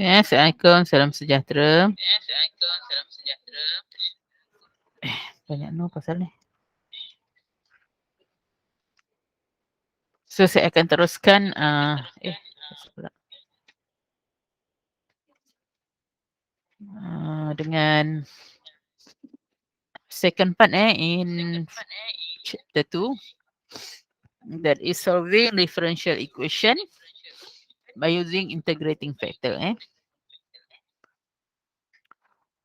Assalamualaikum, salam sejahtera. Banyak no pasal ni. So saya akan teruskan dengan second part in chapter 2, that is solving differential equation by using integrating factor.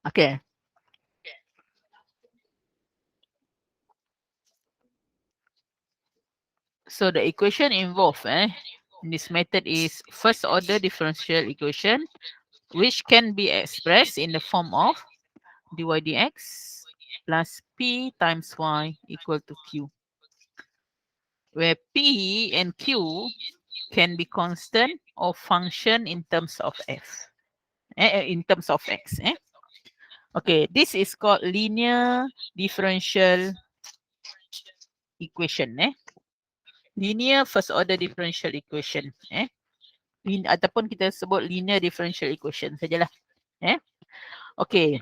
Okay. So the equation involved in this method is first order differential equation, which can be expressed in the form of dy dx plus p times y equal to q, where p and q can be constant or function in terms of f, in terms of x. Okay, this is called linear differential equation. Linear first order differential equation. Ataupun kita sebut linear differential equation sajalah. Okay.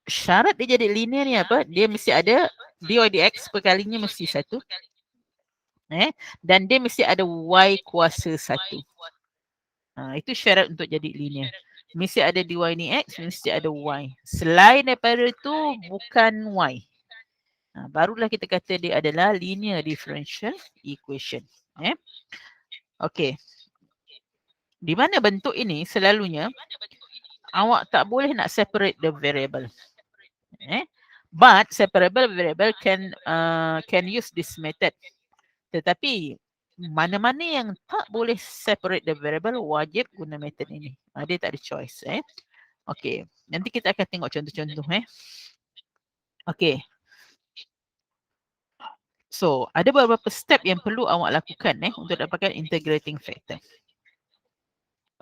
Syarat dia jadi linear ni apa? Dia mesti ada dy dx perkalinya mesti 1. Dan dia mesti ada y kuasa 1. Itu syarat untuk jadi linear. Mesti ada dy dx, mesti ada y. Selain daripada itu bukan y. Barulah kita kata dia adalah linear differential equation. Okay. Di mana bentuk ini selalunya awak tak boleh nak separate the variable. But separable variable can use this method. Tetapi mana-mana yang tak boleh separate the variable wajib guna method ini. Dia tak ada choice. Okay. Nanti kita akan tengok contoh-contoh. Okay. So, ada beberapa step yang perlu awak lakukan untuk dapatkan integrating factor.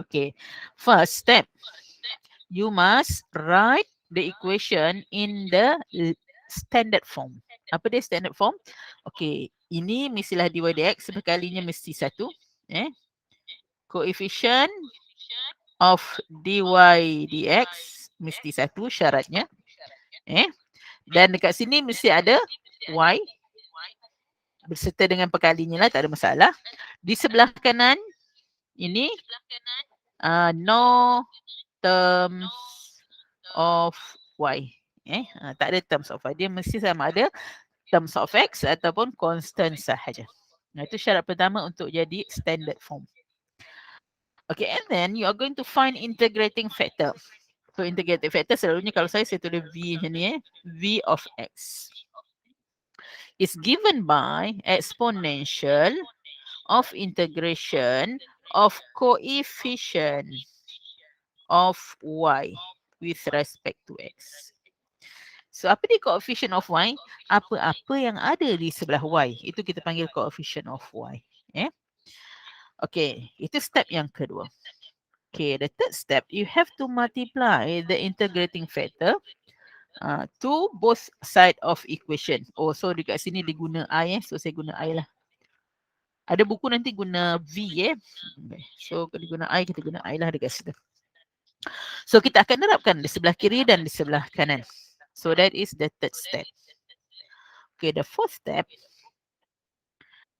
Okay. First step, you must write the equation in the standard form. Apa dia standard form? Okay, ini mestilah dy dx berkalinya mesti 1. Coefficient of dy dx mesti 1 syaratnya. Dan dekat sini mesti ada y berserta dengan perkalinya lah, tak ada masalah. Di sebelah kanan ini no terms of y. Tak ada terms of y. Dia mesti sama ada terms of x ataupun constant sahaja. Itu syarat pertama untuk jadi standard form. Okay, and then you are going to find integrating factor. So integrating factor selalunya kalau saya tulis v macam ni, v of x is given by exponential of integration of coefficient of y with respect to x. So apa dia coefficient of y? Apa-apa yang ada di sebelah y, itu kita panggil coefficient of y. Okay, itu step yang kedua. Okay, the third step, you have to multiply the integrating factor to both side of equation. Oh, so dekat sini dia guna I, so saya guna I lah. Ada buku nanti guna V, so kalau guna I, kita guna I lah dekat situ. So kita akan terapkan di sebelah kiri dan di sebelah kanan. So that is the third step. Okay, the fourth step,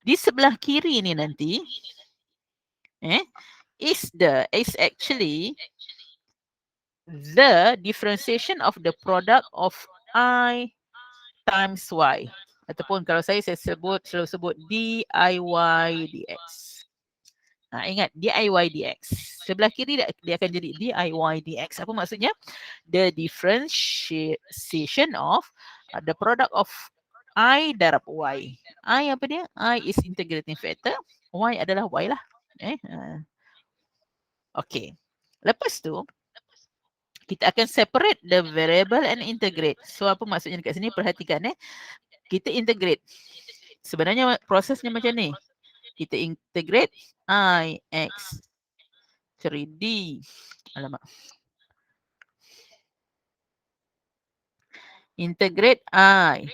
di sebelah kiri ni nanti, is actually the differentiation of the product of I times Y. Ataupun kalau saya selalu sebut DIY dx. Ingat, DIY dx. Sebelah kiri dia akan jadi DIY dx. Apa maksudnya? The differentiation of the product of I darab Y. I apa dia? I is integrating factor. Y adalah Y lah. Okay. Lepas tu, kita akan separate the variable and integrate. So apa maksudnya dekat sini? Perhatikan kita integrate. Sebenarnya prosesnya macam ni. Kita integrate I x 3D. Alamak. Integrate I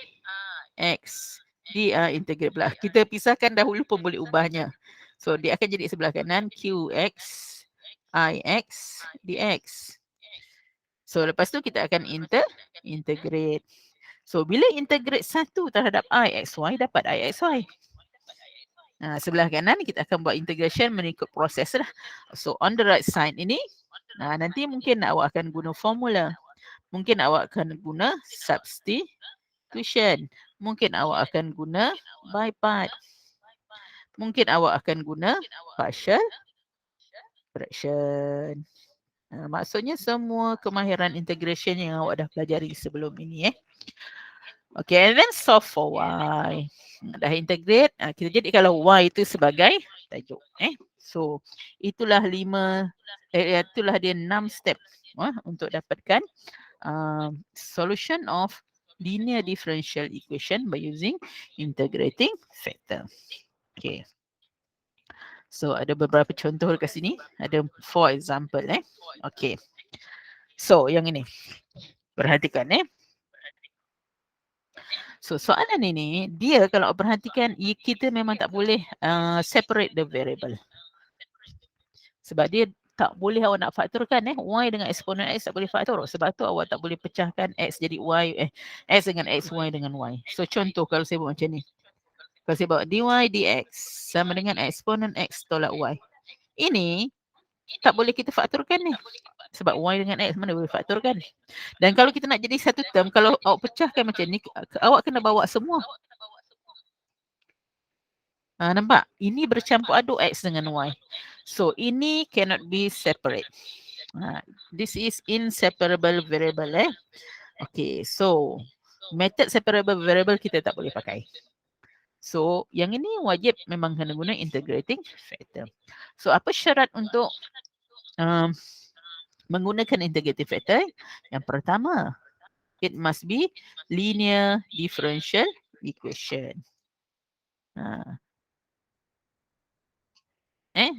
x D integrate pula. Kita pisahkan dahulu pun boleh ubahnya. So dia akan jadi sebelah kanan QX Ix dx. So lepas tu kita akan integrate. So bila integrate 1 terhadap Ixy dapat Ixy. Sebelah kanan kita akan buat integration mengikut proses lah. So on the right side ini, nanti mungkin awak akan guna formula. Mungkin awak akan guna substitution. Mungkin awak akan guna by part. Mungkin awak akan guna partial fraction. Maksudnya semua kemahiran integration yang awak dah pelajari sebelum ini. Okay, and then solve for y. Dah integrate, kita jadi kalau y itu sebagai tajuk. So, itulah itulah dia 6 step untuk dapatkan solution of linear differential equation by using integrating factor. Okay. So, ada beberapa contoh dekat sini. Ada 4 example. Okay. So, yang ini. Perhatikan. So, soalan ini, dia kalau perhatikan, kita memang tak boleh separate the variable. Sebab dia tak boleh awak nak faktorkan. Y dengan eksponen X tak boleh faktor. Sebab tu awak tak boleh pecahkan X jadi Y. X dengan X, Y dengan Y. So, contoh kalau saya buat macam ni. Kalau saya buat dy dx sama dengan eksponen X tolak Y. Ini tak boleh kita faktorkan ni. Sebab Y dengan X mana boleh faktorkan. Dan kalau kita nak jadi satu term, kalau awak pecahkan macam ni, awak kena bawa semua. Nampak? Ini bercampur aduk X dengan Y. So, ini cannot be separate. This is inseparable variable. Okay, so method separable variable kita tak boleh pakai. So, yang ini wajib memang kena guna integrating factor. So, apa syarat untuk menggunakan integrating factor? Yang pertama, it must be linear differential equation.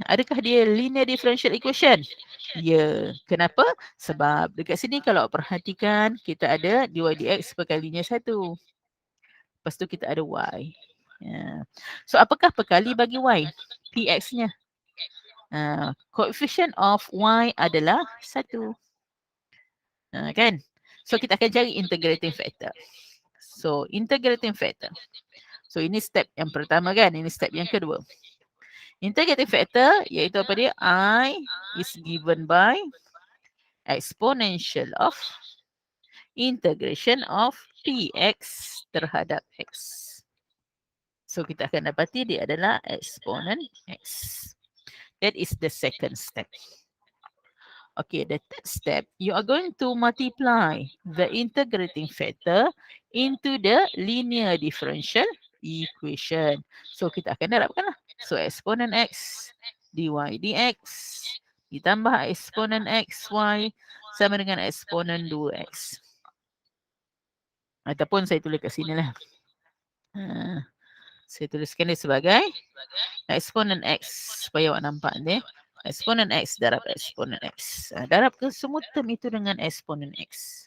Adakah dia linear differential equation? Ya. Kenapa? Sebab dekat sini kalau perhatikan, kita ada dy dx perkalinya 1. Lepas tu kita ada y. So, apakah perkali bagi y? Px-nya. Coefficient of y adalah 1. Kan? So, kita akan cari integrating factor. So, integrating factor. So, ini step yang pertama kan? Ini step yang kedua. Integrating factor iaitu apa dia? I is given by exponential of integration of px terhadap x. So, kita akan dapati dia adalah exponent x. That is the second step. Okay, the third step, you are going to multiply the integrating factor into the linear differential equation. So, kita akan darabkan lah. So, exponent x dy dx ditambah exponent xy sama dengan exponent 2x. Ataupun saya tulis kat sini lah. Saya tuliskan dia sebagai exponent x supaya awak nampak ni. Exponent x darab exponent x. Darab ke semua term itu dengan exponent x.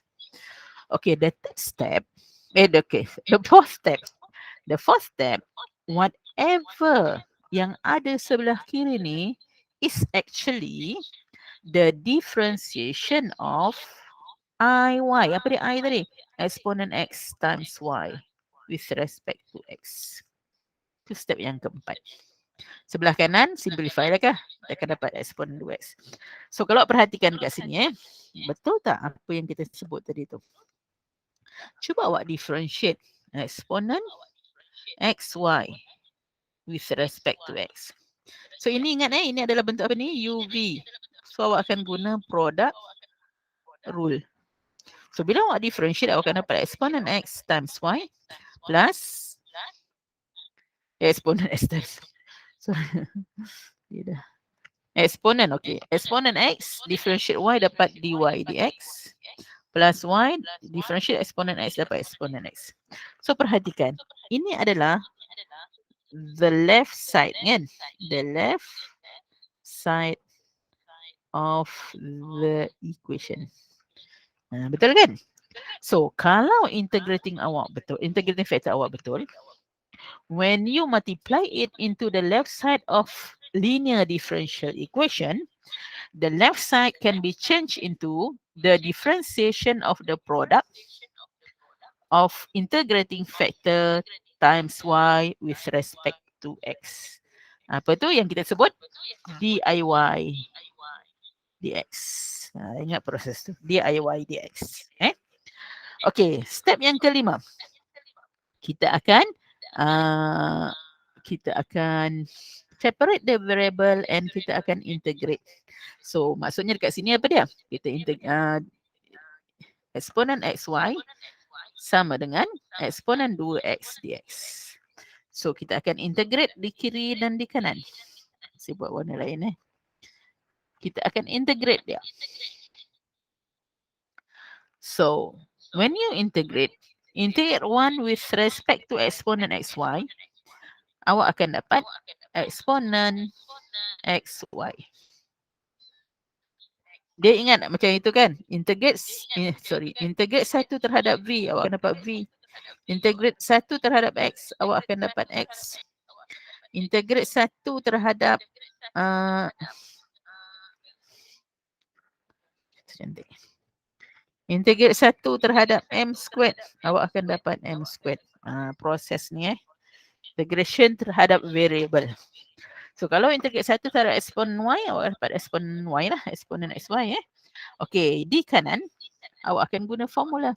Okay, the third step. The fourth step. The fourth step, whatever yang ada sebelah kiri ni is actually the differentiation of iy. Apa dia I tadi? Exponent x times y with respect to x. Itu step yang keempat. Sebelah kanan, simplify lah kah? Kita akan dapat exponent 2x. So, kalau perhatikan kat sini, betul tak apa yang kita sebut tadi tu? Cuba awak differentiate exponent xy with respect to x. So, ini ingat ini adalah bentuk apa ni? UV. So, awak akan guna product rule. So, bila awak differentiate, awak akan dapat exponent x times y plus exponent x times. Sorry. Exponent, okay. Exponent x, differentiate y dapat dy dx. Plus y, differentiate exponent x dapat exponent x. So, perhatikan. Ini adalah the left side kan? The left side of the equation. Betul kan? So, kalau integrating factor awak betul, when you multiply it into the left side of linear differential equation, The left side can be changed into the differentiation of the product of integrating factor times y with respect to x. Apa tu yang kita sebut DIY dx. Ingat proses tu, DIY dx. Okey, step yang kelima. Kita akan separate the variable and kita akan integrate. So maksudnya dekat sini apa dia? Kita eksponen xy sama dengan eksponen 2x dx. So kita akan integrate di kiri dan di kanan. Saya buat warna lain Kita akan integrate dia. So when you integrate 1 with respect to eksponen xy, awak akan dapat eksponen xy. Dia ingat macam itu kan? Integrate 1 terhadap v, awak akan dapat v. Integrate 1 terhadap x, awak akan dapat x. Integrate 1 terhadap cantik. Integrate 1 terhadap m squared, awak akan dapat m squared. Proses ni integration terhadap variable. So kalau integrate 1 terhadap eksponen y, awak dapat eksponen y lah, eksponen xy Okey, di kanan awak akan guna formula.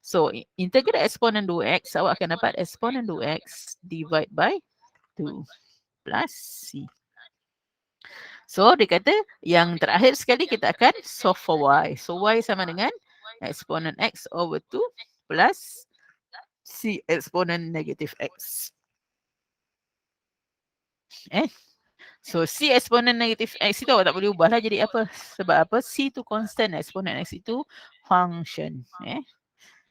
So integrate eksponen 2x, awak akan dapat eksponen 2x divide by 2 plus c. So dia kata yang terakhir sekali kita akan solve for y. So y sama dengan eksponen x over 2 plus c eksponen negatif x. So c eksponen negatif x itu awak tak boleh ubah lah jadi apa? Sebab apa? C itu constant, eksponen x itu function.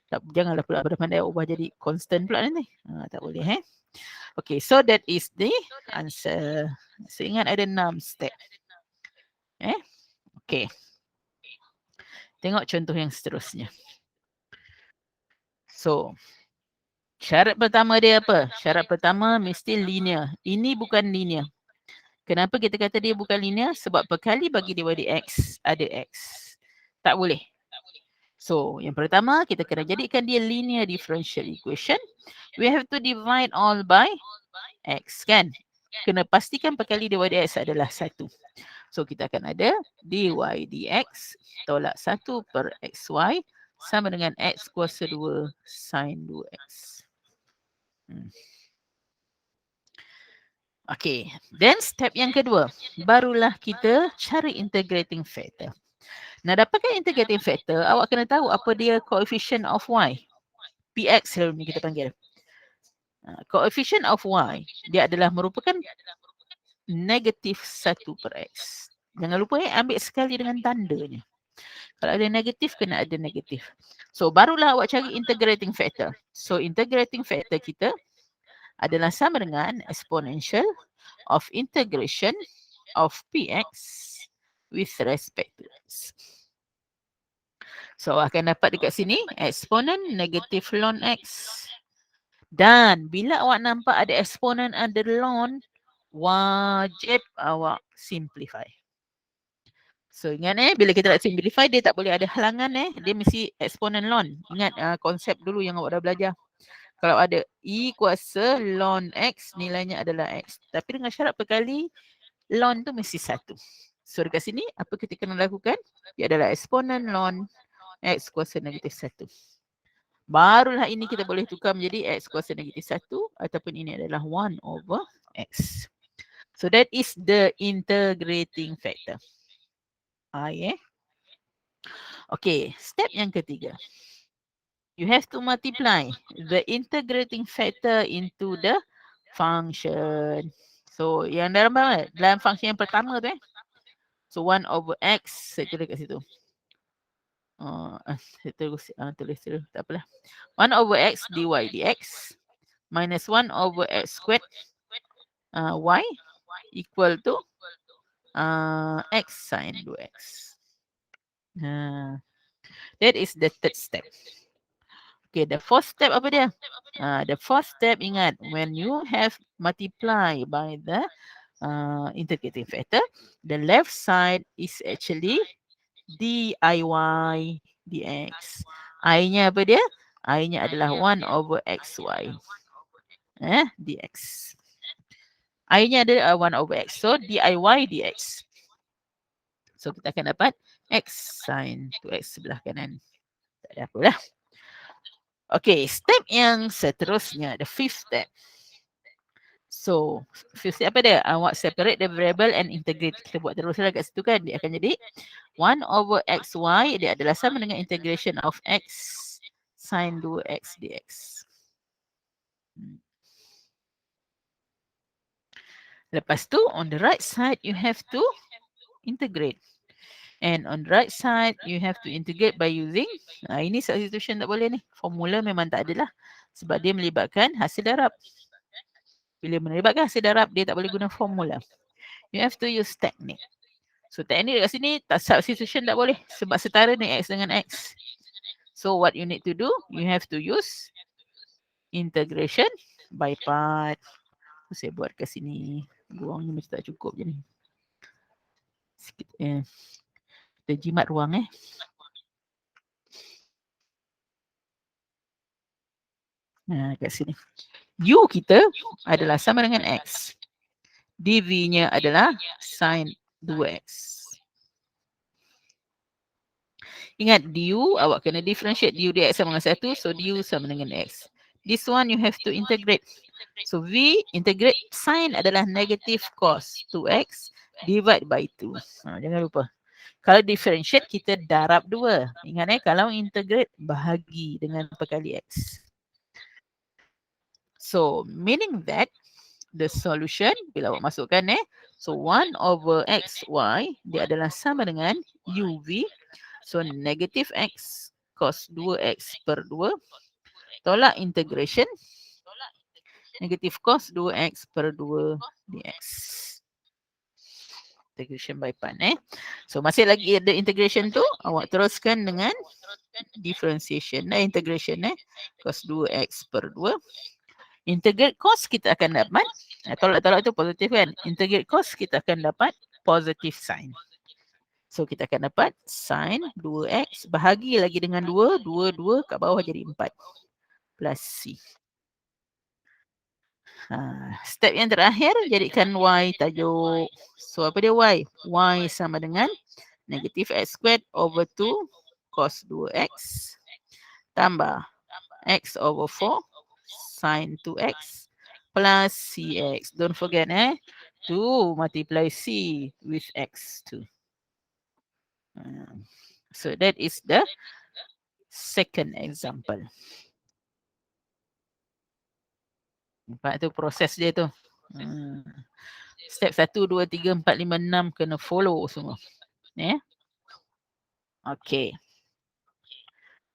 Janganlah pula pandai ubah jadi constant pula nanti. Tak boleh Okay, so that is the answer. So ingat ada 6 step. Okay. Tengok contoh yang seterusnya. So, syarat pertama dia apa? Syarat pertama mesti linear. Ini bukan linear. Kenapa kita kata dia bukan linear? Sebab perkali bagi dia dx, ada x. Tak boleh. So, yang pertama kita kena jadikan dia linear differential equation. We have to divide all by x kan? Kena pastikan perkali dy dx adalah 1. So, kita akan ada dy dx tolak 1 per xy sama dengan x kuasa 2 sin 2x. Okay, then step yang kedua. Barulah kita cari integrating factor. Nak dapatkan integrating factor, awak kena tahu apa dia coefficient of y. Px selalu ni kita panggil. Coefficient of y, dia adalah merupakan negatif 1 per x. Jangan lupa ambil sekali dengan tandanya. Kalau ada negatif, kena ada negatif. So, barulah awak cari integrating factor. So, integrating factor kita adalah sama dengan exponential of integration of px with respect to x. So, akan dapat dekat sini eksponen negatif ln x. Dan bila awak nampak ada eksponen ada ln, wajib awak simplify. So ingat bila kita nak simplify dia tak boleh ada halangan dia mesti eksponen ln. Ingat konsep dulu yang awak dah belajar. Kalau ada e kuasa ln x nilainya adalah x. Tapi dengan syarat perkali ln tu mesti 1. So dekat sini apa kita kena lakukan? Dia adalah eksponen ln x kuasa negatif 1. Barulah ini kita boleh tukar menjadi x kuasa negatif 1 ataupun ini adalah 1 over x. So that is the integrating factor. Okay, step yang ketiga. You have to multiply the integrating factor into the function. So yang dalam function yang pertama tu So 1 over x, saya tulis kat situ. Saya tulis dulu, tak apalah. 1 over x dy dx minus 1 over x squared y equal to x sin 2x. That is the third step. Okay, the fourth step apa dia? The fourth step ingat, when you have multiply by the integrating factor. The left side is actually DIY dx. I-nya apa dia? I-nya adalah 1 over xy. Dx. I-nya adalah 1 over x. So, DIY dx. So, kita akan dapat x sin 2x sebelah kanan. Tak ada apa lah. Okay, step yang seterusnya. The fifth step. So, fifth step apa dia? Awak separate the variable and integrate. Kita buat teruslah kat situ kan. Dia akan jadi 1 over xy. Dia adalah sama dengan integration of x sin 2x dx. Lepas tu, on the right side, you have to integrate. And on the right side, you have to integrate by using, ini substitution tak boleh ni. Formula memang tak ada lah. Sebab dia melibatkan hasil darab. Bila melibatkan hasil darab, dia tak boleh guna formula. You have to use technique. So, teknik kat sini, substitution tak boleh. Sebab setara ni x dengan x. So, what you need to do, you have to use integration by part. Saya buat kat sini. Ruang ni mesti tak cukup je ni. Sikit, kita jimat ruang kat sini. U kita adalah sama dengan x. dv-nya adalah sin 2x. Ingat du, awak kena differentiate du dx sama dengan 1. So, du sama dengan x. This one you have to integrate. So, v integrate sin adalah negative cos 2x divide by 2. Jangan lupa. Kalau differentiate, kita darab 2. Ingat kalau integrate, bahagi dengan perkali x. So, meaning that the solution, bila awak masukkan so 1 over xy, dia adalah sama dengan uv. So, negative x cos 2x per 2. Tolak integration. Negative cos 2x per 2 dx. Integration by part. So, masih lagi ada integration tu. Awak teruskan dengan differentiation. Integration. Cos 2x per 2. Integrate cos kita akan dapat. Tolak-tolak tu positif kan. Integrate cos kita akan dapat positive sign. So, kita akan dapat sin 2x bahagi lagi dengan 2. 2 kat bawah jadi 4. Plus C. Step yang terakhir, jadikan y tajuk. So, apa dia y? Y sama dengan negative x squared over 2 cos 2x tambah x over 4 sin 2x plus cx. Don't forget 2 multiply c with x2. So that is the second example. Nampak tu proses dia tu. Step 1, 2, 3, 4, 5, 6 kena follow semua. Okay.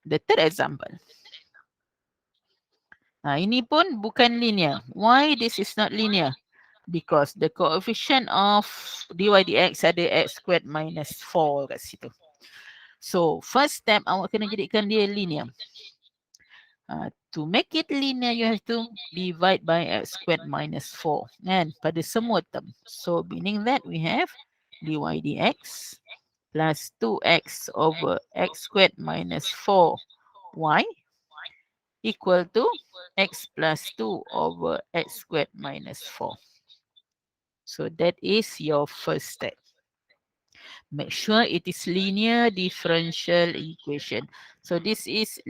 The third example. Ini pun bukan linear. Why this is not linear? Because the coefficient of dy dx ada x squared minus 4 kat situ. So, first step awak kena jadikan dia linear. To make it linear, you have to divide by x squared minus 4. Kan? Pada semua term. So, meaning that we have dy dx plus 2x over x squared minus 4y equal to x plus 2 over x squared minus 4. So that is your first step. Make sure it is linear differential equation. So this is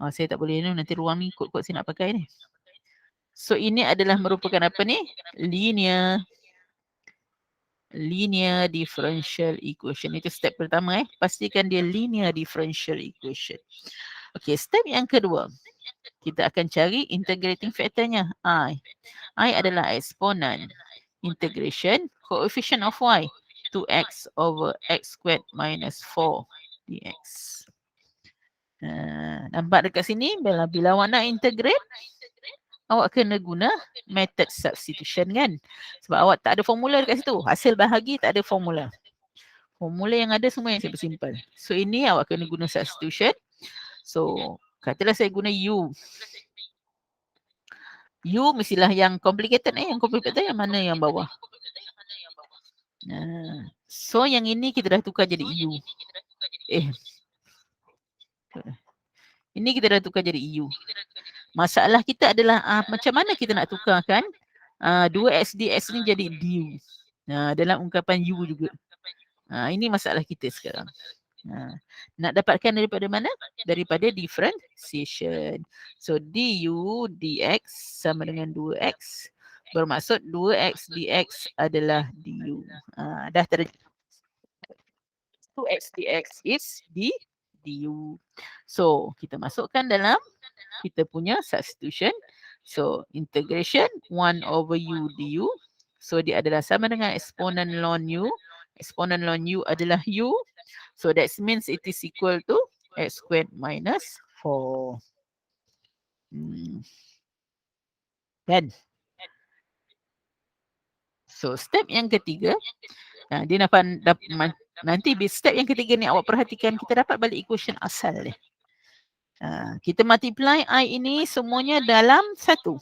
saya tak boleh nanti ruang ni kod-kod saya nak pakai ni. So ini adalah merupakan apa ni? Linear differential equation. Itu step pertama pastikan dia linear differential equation. Okay, step yang kedua. Kita akan cari integrating factornya. I adalah eksponen. Integration, coefficient of y. 2x over x squared minus 4 dx. Nampak dekat sini, bila awak nak integrate, awak kena guna method substitution kan. Sebab awak tak ada formula dekat situ. Hasil bahagi tak ada formula. Formula yang ada semua yang simple. So ini awak kena guna substitution. So, katalah saya guna U. U mestilah yang complicated yang complicated yang mana yang bawah? So yang ini kita dah tukar jadi U. Ini kita dah tukar jadi U. Masalah kita adalah macam mana kita nak tukarkan 2x dx ni jadi du. Dalam ungkapan U juga. Ini masalah kita sekarang. Nak dapatkan daripada mana? Daripada differentiation. So du dx sama dengan 2x. Bermaksud 2x dx adalah du. Dah terjadi. 2x dx is du. So kita masukkan dalam kita punya substitution. So integration 1 over u du. So dia adalah sama dengan exponent ln u. Exponent ln u adalah u. So that means it is equal to x squared minus 4. Kan? So step yang ketiga. Dia dapat nanti step yang ketiga ni awak perhatikan kita dapat balik equation asal ni. Kita multiply I ini semuanya dalam satu.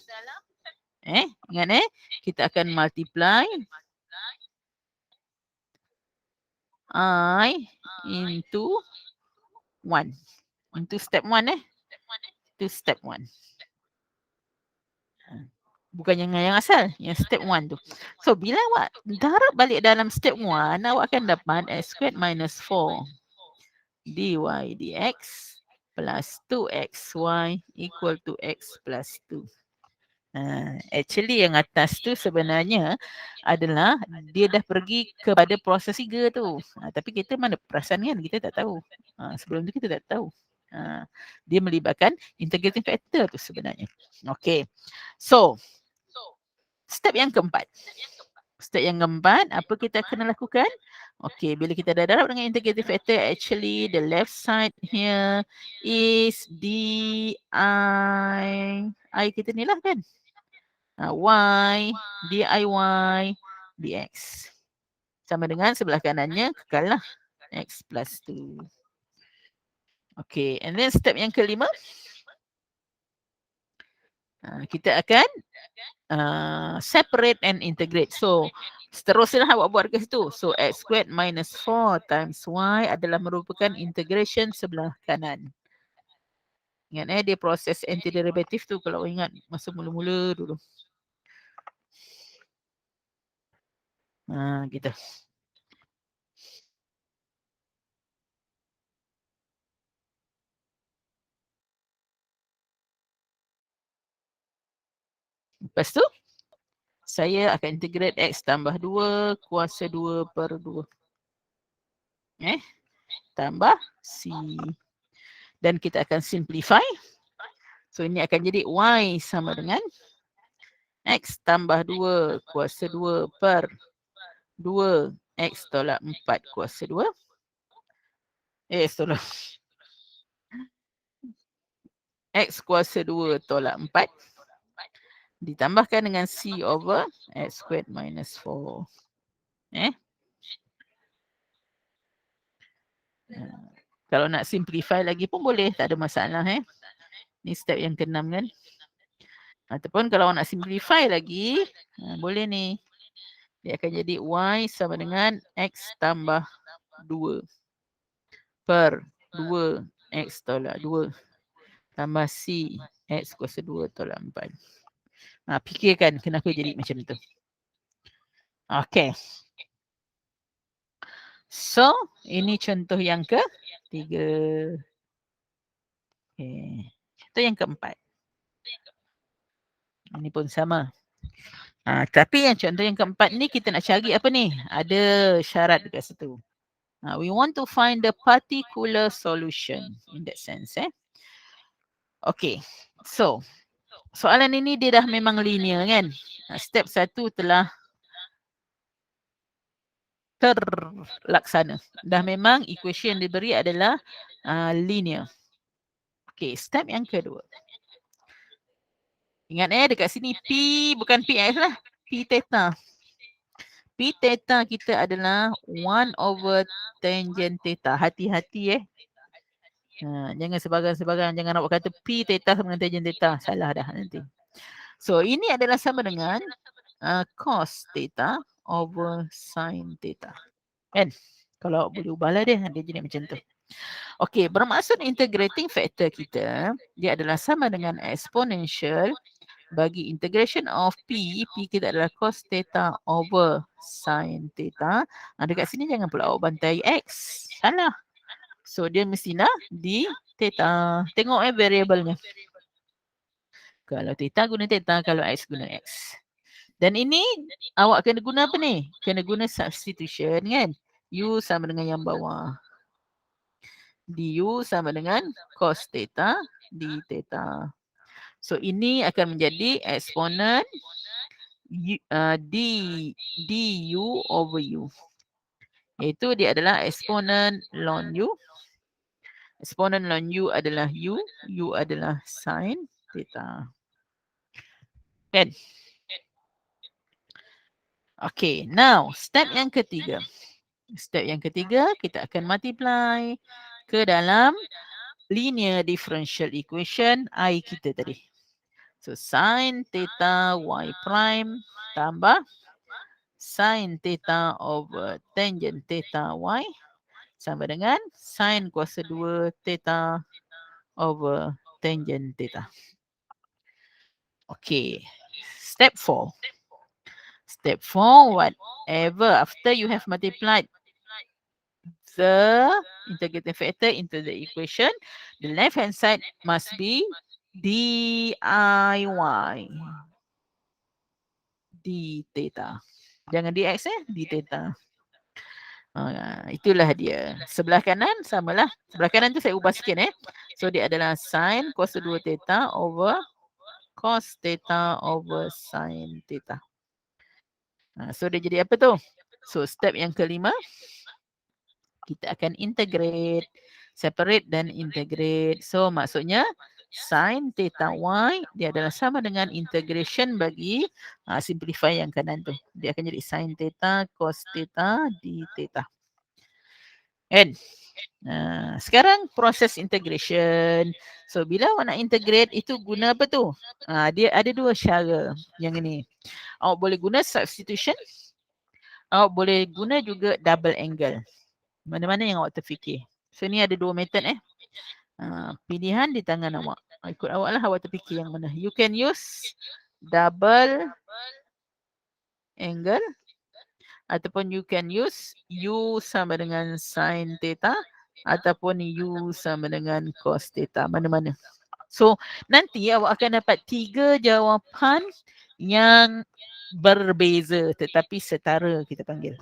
Ingat kita akan multiply I into 1. Into step 1 Itu step 1. Bukan yang asal, yang step 1 tu. So bila awak darab balik dalam step 1, awak akan dapat x squared minus 4 dy dx plus 2xy equal to x plus 2. Actually yang atas tu sebenarnya adalah dia dah pergi kepada proses 3 tu. Tapi kita mana perasan kan, kita tak tahu. Sebelum tu kita tak tahu. Dia melibatkan integrating factor tu sebenarnya. Okay. So, step yang keempat. Step yang keempat, apa kita kena lakukan? Okay, bila kita dah darab dengan integrating factor, actually the left side here is di I kita ni lah kan? Y diy dx. Sama dengan sebelah kanannya kekal lah. X plus 2. Okay, and then step yang kelima. Kita akan separate and integrate. So, seterusnya awak buat ke situ. So, x squared minus 4 times y adalah merupakan integration sebelah kanan. Ingat dia proses antiderivative tu kalau ingat masa mula-mula dulu. Gitu. Lepas tu, saya akan integrate x tambah 2 kuasa 2 per 2. Tambah c. Dan kita akan simplify. So, ini akan jadi y sama dengan x tambah 2 kuasa 2 per 2 x tolak 4 kuasa 2. Tolak. X kuasa 2 tolak 4. Ditambahkan dengan c over x squared minus 4. Kalau nak simplify lagi pun boleh, tak ada masalah. Ni step yang ke-6 kan. Ataupun kalau nak simplify lagi, boleh ni. Dia akan jadi y sama dengan x tambah 2 per 2 x tolak 2 tambah c x kuasa 2 tolak 4. Fikirkan kenapa jadi macam tu. Okay. So, ini contoh yang ke-3. Okay. Contoh yang ke-4. Ini pun sama. Tapi yang contoh yang ke-4 ni kita nak cari apa ni? Ada syarat dekat situ. We want to find the particular solution in that sense. Okay. So, soalan ini dia dah memang linear kan? Step 1 telah terlaksana. Dah memang equation yang diberi adalah linear. Okay, step yang kedua. Ingat dekat sini P bukan PX lah. P theta. P theta kita adalah 1 over tangent theta. Hati-hati jangan sebarang-sebarang. Jangan awak kata P theta sama dengan tangent theta. Salah dah nanti. So ini adalah sama dengan cos theta over sin theta. Kan? Kalau boleh ubahlah dia jadi macam tu. Okey, bermaksud integrating factor kita, dia adalah sama dengan exponential bagi integration of P kita adalah cos theta over sin theta. Dekat sini jangan pula awak bantai X. Salah. So dia mestilah di theta. Tengok variabelnya. Kalau theta guna theta, kalau X guna X. Dan ini awak kena guna apa ni? Kena guna substitution kan? U sama dengan yang bawah. Du sama dengan cos theta d theta. So ini akan menjadi eksponen du over u. Iaitu dia adalah eksponen ln u. Eksponen ln u adalah u adalah sin theta. Kan? Okay, now step yang ketiga. Step yang ketiga, kita akan multiply ke dalam linear differential equation I kita tadi. So, sin theta y prime tambah sin theta over tangent theta y sama dengan sin kuasa 2 theta over tangent theta. Okay, step 4. Step 4, whatever after you have multiplied the integrating factor into the equation, the left hand side must be diy d theta. Jangan dx d theta. Itulah dia. Sebelah kanan samalah. Sebelah kanan tu saya ubah sikit So dia adalah sin cos 2 theta over cos theta over sin theta. So dia jadi apa tu? So step yang kelima, kita akan integrate, separate dan integrate. So maksudnya sin theta y dia adalah sama dengan integration bagi simplify yang kanan tu. Dia akan jadi sin theta cos theta d theta. Kan? Sekarang proses integration. So bila awak nak integrate itu guna apa tu? Dia ada dua cara yang ini. Awak boleh guna substitution. Awak boleh guna juga double angle. Mana-mana yang awak terfikir. So ni ada dua method pilihan di tangan awak. Ikut awak lah awak terfikir yang mana. You can use double angle ataupun you can use U sama dengan sin theta ataupun U sama dengan cos theta. Mana-mana. So nanti awak akan dapat 3 jawapan yang berbeza tetapi setara kita panggil.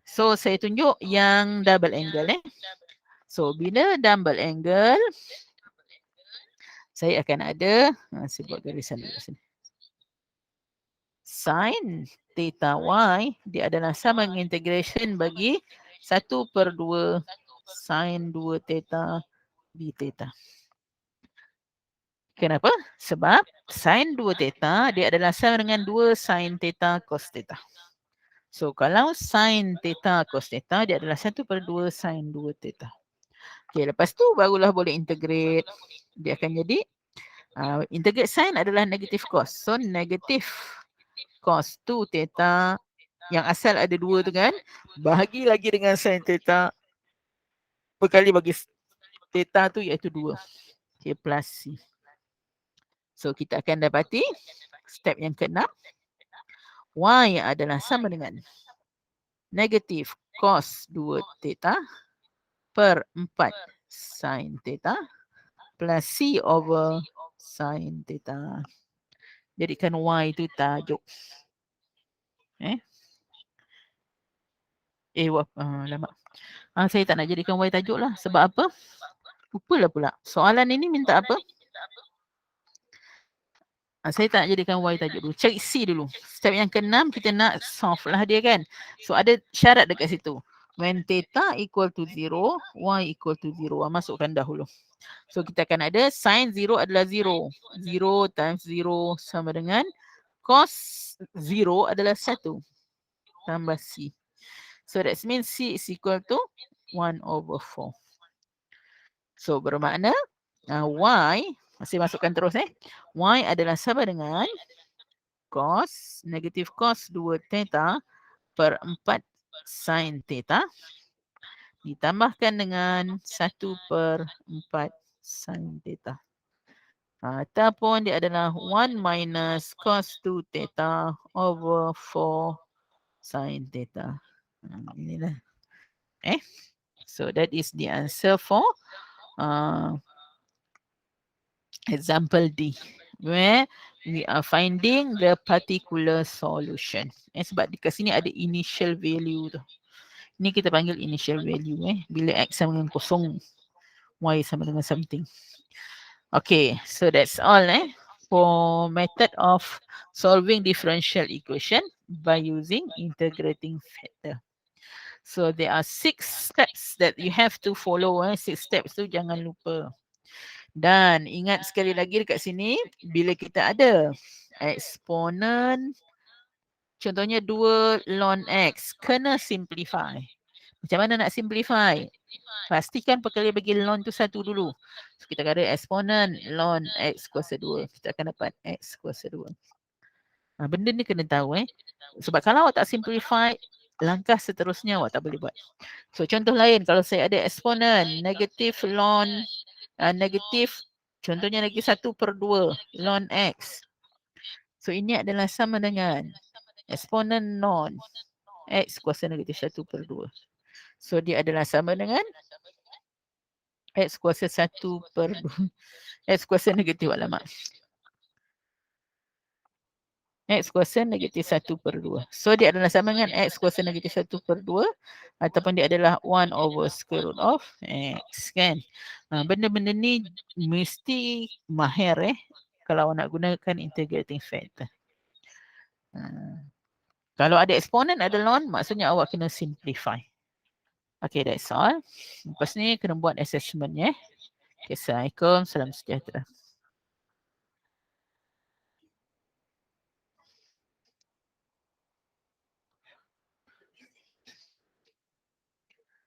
So saya tunjuk yang double angle So bila double angle saya akan ada saya buat garisan dulu sini. Sin theta y dia adalah sama dengan integration bagi 1/2 sin 2 theta d theta. Kenapa? Sebab sin 2 theta dia adalah sama dengan 2 sin theta cos theta. So kalau sin theta cos theta dia adalah 1/2 sin 2 theta. Okay, lepas tu barulah boleh integrate. Dia akan jadi integrate sin adalah negative cos. So negative cos 2 theta yang asal ada 2 tu kan. Bahagi lagi dengan sin theta. Berkali bagi theta tu iaitu 2. Okay, plus C. So kita akan dapati step yang ke-6. Y adalah sama dengan negative cos 2 theta per 4 sin theta plus C over sin theta. Jadikan Y itu tajuk. Lama. Saya tak nak jadikan Y tajuk lah. Sebab apa? Lupalah pula. Soalan ini minta apa? Saya tak nak jadikan Y tajuk dulu. Cari C dulu. Step yang ke-6 kita nak solve lah dia kan. So ada syarat dekat situ. When theta equal to 0, Y equal to 0. Masukkan dahulu. So kita akan ada sin 0 adalah 0. 0 times 0 sama dengan cos 0 adalah 1. Tambah C. So that means C is equal to 1/4. So bermakna Y Masih masukkan terus Y adalah sama dengan cos, negatif cos 2 theta per 4 sin theta ditambahkan dengan 1 per 4 sin theta. Ataupun dia adalah 1 minus cos 2 theta over 4 sin theta. Inilah. So that is the answer for example D, where we are finding the particular solution. Sebab dekat sini ada initial value tu. Ni kita panggil initial value bila X sama dengan kosong, Y sama dengan something. Okay, so that's all for method of solving differential equation by using integrating factor. So there are 6 steps that you have to follow. 6 steps tu jangan lupa. Dan ingat sekali lagi dekat sini, bila kita ada eksponen, contohnya 2 ln X, kena simplify. Macam mana nak simplify? Pastikan perkali bagi ln tu 1 dulu. So, kita ada eksponen ln X kuasa 2. Kita akan dapat X kuasa 2. Benda ni kena tahu Sebab kalau awak tak simplify, langkah seterusnya awak tak boleh buat. So contoh lain, kalau saya ada eksponen negatif ln negatif, contohnya lagi 1 per 2 ln X. So ini adalah sama dengan eksponen non X kuasa negatif 1 per 2. So dia adalah sama dengan X kuasa 1 per 2. X kuasa negatif, alamak. X kuasa negatif 1 per 2. So dia adalah sama dengan X kuasa negatif 1 per 2. Ataupun dia adalah 1 over square root of X kan. Benda-benda ni mesti mahir kalau nak gunakan integrating factor. Kalau ada eksponen ada ln, maksudnya awak kena simplify. Okay, that's all. Lepas ni kena buat assessment Okay, Assalamualaikum, salam sejahtera.